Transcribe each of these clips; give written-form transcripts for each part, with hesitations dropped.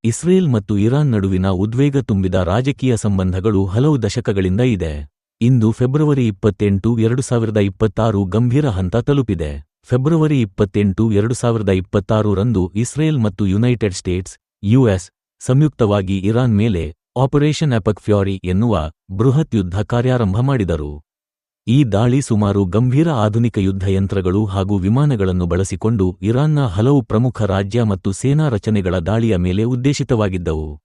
Israel ಮತ್ತು Iran ನಡುವಿನ ಉದ್ವೇಗ ತುಂಬಿದ ರಾಜಕೀಯ ಸಂಬಂಧಗಳು ಹಲವು ದಶಕಗಳಿಂದ ಇದೆ. ಇಂದು ಫೆಬ್ರವರಿ 28, 2026 ಗಂಭೀರ ಹಂತ ತಲುಪಿದೆ. ಫೆಬ್ರವರಿ 28, 2026 ರಂದು ಇಸ್ರೇಲ್ ಮತ್ತು ಯುನೈಟೆಡ್ ಸ್ಟೇಟ್ಸ್ ಯುಎಸ್ ಸಂಯುಕ್ತವಾಗಿ ಇರಾನ್ ಮೇಲೆ ಆಪರೇಷನ್ ಎಪಕ್ ಫ್ಯೂರಿ ಎನ್ನುವ ಬೃಹತ್ ಯುದ್ಧ ಕಾರ್ಯಾರಂಭ ಮಾಡಿದರು. ಈ ದಾಳಿ ಸುಮಾರು ಗಂಭೀರ ಆಧುನಿಕ ಯುದ್ಧ ಯಂತ್ರಗಳು ಹಾಗೂ ವಿಮಾನಗಳನ್ನು ಬಳಸಿಕೊಂಡು ಇರಾನ್ನ ಹಲವು ಪ್ರಮುಖ ರಾಜ್ಯ ಮತ್ತು ಸೇನಾ ರಚನೆಗಳ ದಾಳಿಯ ಮೇಲೆ ಉದ್ದೇಶಿತವಾಗಿದ್ದವು.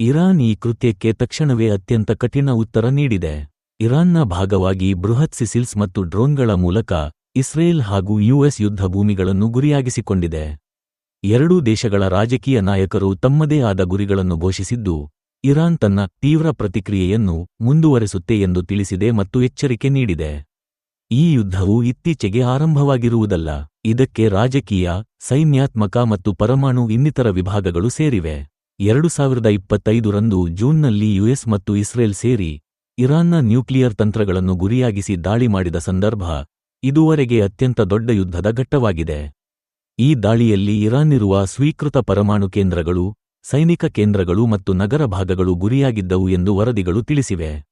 ಇರಾನ್ ಈ ಕೃತ್ಯಕ್ಕೆ ತಕ್ಷಣವೇ ಅತ್ಯಂತ ಕಠಿಣ ಉತ್ತರ ನೀಡಿದೆ. ಇರಾನ್ನ ಭಾಗವಾಗಿ ಬೃಹತ್ ಸಿಸಿಲ್ಸ್ ಮತ್ತು ಡ್ರೋನ್ಗಳ ಮೂಲಕ ಇಸ್ರೇಲ್ ಹಾಗೂ ಯುಎಸ್ ಯುದ್ಧ ಭೂಮಿಗಳನ್ನು ಗುರಿಯಾಗಿಸಿಕೊಂಡಿದೆ. ಎರಡೂ ದೇಶಗಳ ರಾಜಕೀಯ ನಾಯಕರು ತಮ್ಮದೇ ಆದ ಗುರಿಗಳನ್ನು ಘೋಷಿಸಿದ್ದು, ಇರಾನ್ ತನ್ನ ತೀವ್ರ ಪ್ರತಿಕ್ರಿಯೆಯನ್ನು ಮುಂದುವರೆಸುತ್ತೆ ಎಂದು ತಿಳಿಸಿದೆ ಮತ್ತು ಎಚ್ಚರಿಕೆ ನೀಡಿದೆ. ಈ ಯುದ್ಧವು ಇತ್ತೀಚೆಗೆ ಆರಂಭವಾಗಿರುವುದಲ್ಲ. ಇದಕ್ಕೆ ರಾಜಕೀಯ, ಸೈನ್ಯಾತ್ಮಕ ಮತ್ತು ಪರಮಾಣು ಇನ್ನಿತರ ವಿಭಾಗಗಳು ಸೇರಿವೆ. 2025 ರಂದು ಜೂನ್ನಲ್ಲಿ ಯುಎಸ್ ಮತ್ತು ಇಸ್ರೇಲ್ ಸೇರಿ ಇರಾನ್ನ ನ್ಯೂಕ್ಲಿಯರ್ ತಂತ್ರಗಳನ್ನು ಗುರಿಯಾಗಿಸಿ ದಾಳಿ ಮಾಡಿದ ಸಂದರ್ಭ ಇದುವರೆಗೆ ಅತ್ಯಂತ ದೊಡ್ಡ ಯುದ್ಧದ ಘಟ್ಟವಾಗಿದೆ. ಈ ದಾಳಿಯಲ್ಲಿ ಇರಾನ್ನಿರುವ ಸ್ವೀಕೃತ ಪರಮಾಣು ಕೇಂದ್ರಗಳು, ಸೈನಿಕ ಕೇಂದ್ರಗಳು ಮತ್ತು ನಗರ ಭಾಗಗಳು ಗುರಿಯಾಗಿದ್ದವು ಎಂದು ವರದಿಗಳು ತಿಳಿಸಿವೆ.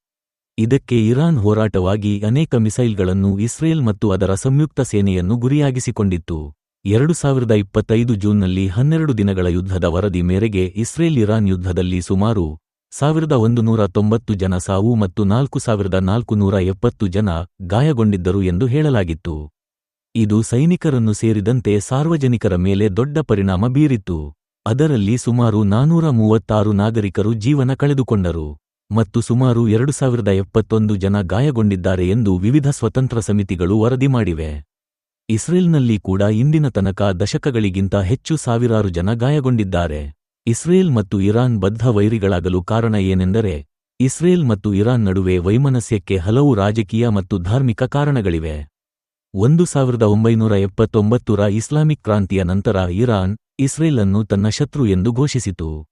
ಇದಕ್ಕೆ ಇರಾನ್ ಹೋರಾಟವಾಗಿ ಅನೇಕ ಮಿಸೈಲ್ಗಳನ್ನು ಇಸ್ರೇಲ್ ಮತ್ತು ಅದರ ಸಂಯುಕ್ತ ಸೇನೆಯನ್ನು ಗುರಿಯಾಗಿಸಿಕೊಂಡಿತ್ತು. 2025 ಜೂನ್ನಲ್ಲಿ 12 ದಿನಗಳ ಯುದ್ಧದ ವರದಿ ಮೇರೆಗೆ ಇಸ್ರೇಲ್-ಇರಾನ್ ಯುದ್ಧದಲ್ಲಿ ಸುಮಾರು 1190 ಜನ ಸಾವು ಮತ್ತು 4470 ಜನ ಗಾಯಗೊಂಡಿದ್ದರು ಎಂದು ಹೇಳಲಾಗಿತ್ತು. ಇದು ಸೈನಿಕರನ್ನು ಸೇರಿದಂತೆ ಸಾರ್ವಜನಿಕರ ಮೇಲೆ ದೊಡ್ಡ ಪರಿಣಾಮ ಬೀರಿತ್ತು. ಅದರಲ್ಲಿ ಸುಮಾರು 436 ನಾಗರಿಕರು ಜೀವನ ಕಳೆದುಕೊಂಡರು ಮತ್ತು ಸುಮಾರು 2071 ಜನ ಗಾಯಗೊಂಡಿದ್ದಾರೆ ಎಂದು ವಿವಿಧ ಸ್ವತಂತ್ರ ಸಮಿತಿಗಳು ವರದಿ ಮಾಡಿವೆ. ಇಸ್ರೇಲ್ನಲ್ಲಿ ಕೂಡ ಇಂದಿನ ತನಕ ದಶಕಗಳಿಗಿಂತ ಹೆಚ್ಚು ಸಾವಿರಾರು ಜನ ಗಾಯಗೊಂಡಿದ್ದಾರೆ. ಇಸ್ರೇಲ್ ಮತ್ತು ಇರಾನ್ ಬದ್ಧ ವೈರಿಗಳಾಗಲು ಕಾರಣ ಏನೆಂದರೆ, ಇಸ್ರೇಲ್ ಮತ್ತು ಇರಾನ್ ನಡುವೆ ವೈಮನಸ್ಯಕ್ಕೆ ಹಲವು ರಾಜಕೀಯ ಮತ್ತು ಧಾರ್ಮಿಕ ಕಾರಣಗಳಿವೆ. 1979 ರ ಇಸ್ಲಾಮಿಕ್ ಕ್ರಾಂತಿಯ ನಂತರ ಇರಾನ್ ಇಸ್ರೇಲ್ ಅನ್ನು ತನ್ನ ಶತ್ರು ಎಂದು ಘೋಷಿಸಿತು.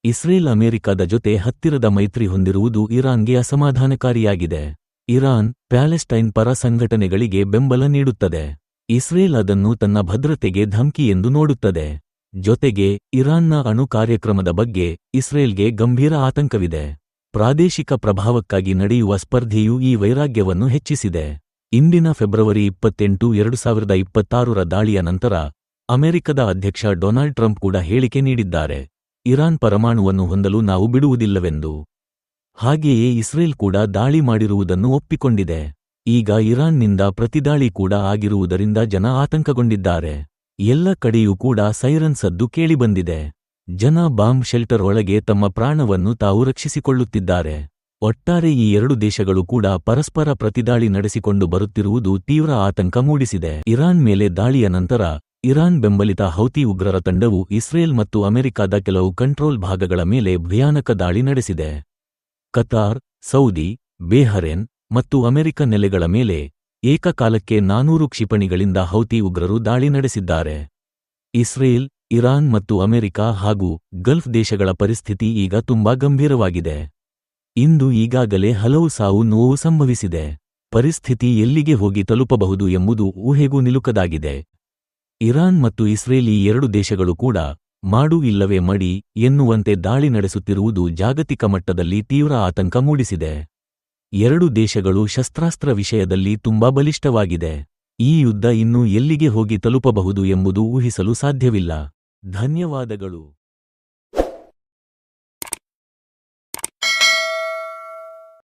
ಇಸ್ರೇಲ್ ಅಮೆರಿಕದ ಜೊತೆ ಹತ್ತಿರದ ಮೈತ್ರಿ ಹೊಂದಿರುವುದು ಇರಾನ್ಗೆ ಅಸಮಾಧಾನಕಾರಿಯಾಗಿದೆ. ಇರಾನ್ ಪ್ಯಾಲೆಸ್ಟೈನ್ ಪರ ಸಂಘಟನೆಗಳಿಗೆ ಬೆಂಬಲ ನೀಡುತ್ತದೆ. ಇಸ್ರೇಲ್ ಅದನ್ನು ತನ್ನ ಭದ್ರತೆಗೆ ಧಮ್ಕಿ ಎಂದು ನೋಡುತ್ತದೆ. ಜೊತೆಗೆ ಇರಾನ್ನ ಅಣು ಕಾರ್ಯಕ್ರಮದ ಬಗ್ಗೆ ಇಸ್ರೇಲ್ಗೆ ಗಂಭೀರ ಆತಂಕವಿದೆ. ಪ್ರಾದೇಶಿಕ ಪ್ರಭಾವಕ್ಕಾಗಿ ನಡೆಯುವ ಸ್ಪರ್ಧೆಯು ಈ ವೈರಾಗ್ಯವನ್ನು ಹೆಚ್ಚಿಸಿದೆ. ಇಂದಿನ ಫೆಬ್ರವರಿ 28, 2026 ರ ದಾಳಿಯ ನಂತರ ಅಮೆರಿಕದ ಅಧ್ಯಕ್ಷ ಡೊನಾಲ್ಡ್ ಟ್ರಂಪ್ ಕೂಡ ಹೇಳಿಕೆ ನೀಡಿದ್ದಾರೆ, ಇರಾನ್ ಪರಮಾಣುವನ್ನು ಹೊಂದಲು ನಾವು ಬಿಡುವುದಿಲ್ಲವೆಂದು. ಹಾಗೆಯೇ ಇಸ್ರೇಲ್ ಕೂಡ ದಾಳಿ ಮಾಡಿರುವುದನ್ನು ಒಪ್ಪಿಕೊಂಡಿದೆ. ಈಗ ಇರಾನ್ನಿಂದ ಪ್ರತಿದಾಳಿ ಕೂಡ ಆಗಿರುವುದರಿಂದ ಜನ ಆತಂಕಗೊಂಡಿದ್ದಾರೆ. ಎಲ್ಲ ಕಡೆಯೂ ಕೂಡ ಸೈರನ್ ಸದ್ದು ಕೇಳಿಬಂದಿದೆ. ಜನ ಬಾಂಬ್ ಶೆಲ್ಟರ್ ಒಳಗೆ ತಮ್ಮ ಪ್ರಾಣವನ್ನು ತಾವು ರಕ್ಷಿಸಿಕೊಳ್ಳುತ್ತಿದ್ದಾರೆ. ಒಟ್ಟಾರೆ ಈ ಎರಡು ದೇಶಗಳು ಕೂಡ ಪರಸ್ಪರ ಪ್ರತಿದಾಳಿ ನಡೆಸಿಕೊಂಡು ಬರುತ್ತಿರುವುದು ತೀವ್ರ ಆತಂಕ ಮೂಡಿಸಿದೆ. ಇರಾನ್ ಮೇಲೆ ದಾಳಿಯ ನಂತರ ಇರಾನ್ ಬೆಂಬಲಿತ ಹೌತಿ ಉಗ್ರರ ತಂಡವು ಇಸ್ರೇಲ್ ಮತ್ತು ಅಮೆರಿಕದ ಕೆಲವು ಕಂಟ್ರೋಲ್ ಭಾಗಗಳ ಮೇಲೆ ಭಯಾನಕ ದಾಳಿ ನಡೆಸಿದೆ. ಕತಾರ್, ಸೌದಿ, ಬೇಹರೇನ್ ಮತ್ತು ಅಮೆರಿಕ ನೆಲೆಗಳ ಮೇಲೆ ಏಕಕಾಲಕ್ಕೆ 400 ಕ್ಷಿಪಣಿಗಳಿಂದ ಹೌತಿ ಉಗ್ರರು ದಾಳಿ ನಡೆಸಿದ್ದಾರೆ. ಇಸ್ರೇಲ್, ಇರಾನ್ ಮತ್ತು ಅಮೆರಿಕ ಹಾಗೂ ಗಲ್ಫ್ ದೇಶಗಳ ಪರಿಸ್ಥಿತಿ ಈಗ ತುಂಬಾ ಗಂಭೀರವಾಗಿದೆ. ಇಂದು ಈಗಾಗಲೇ ಹಲವು ಸಾವು ನೋವು ಸಂಭವಿಸಿದೆ. ಪರಿಸ್ಥಿತಿ ಎಲ್ಲಿಗೆ ಹೋಗಿ ತಲುಪಬಹುದು ಎಂಬುದು ಊಹೆಗೂ ನಿಲುಕದಾಗಿದೆ. ಇರಾನ್ ಮತ್ತು ಇಸ್ರೇಲ್ ಈ ಎರಡು ದೇಶಗಳು ಕೂಡ ಮಾಡು ಇಲ್ಲವೇ ಮಡಿ ಎನ್ನುವಂತೆ ದಾಳಿ ನಡೆಸುತ್ತಿರುವುದು ಜಾಗತಿಕ ಮಟ್ಟದಲ್ಲಿ ತೀವ್ರ ಆತಂಕ ಮೂಡಿಸಿದೆ. ಎರಡು ದೇಶಗಳು ಶಸ್ತ್ರಾಸ್ತ್ರ ವಿಷಯದಲ್ಲಿ ತುಂಬಾ ಬಲಿಷ್ಠವಾಗಿದೆ. ಈ ಯುದ್ಧ ಇನ್ನೂ ಎಲ್ಲಿಗೆ ಹೋಗಿ ತಲುಪಬಹುದು ಎಂಬುದು ಊಹಿಸಲು ಸಾಧ್ಯವಿಲ್ಲ. ಧನ್ಯವಾದಗಳು.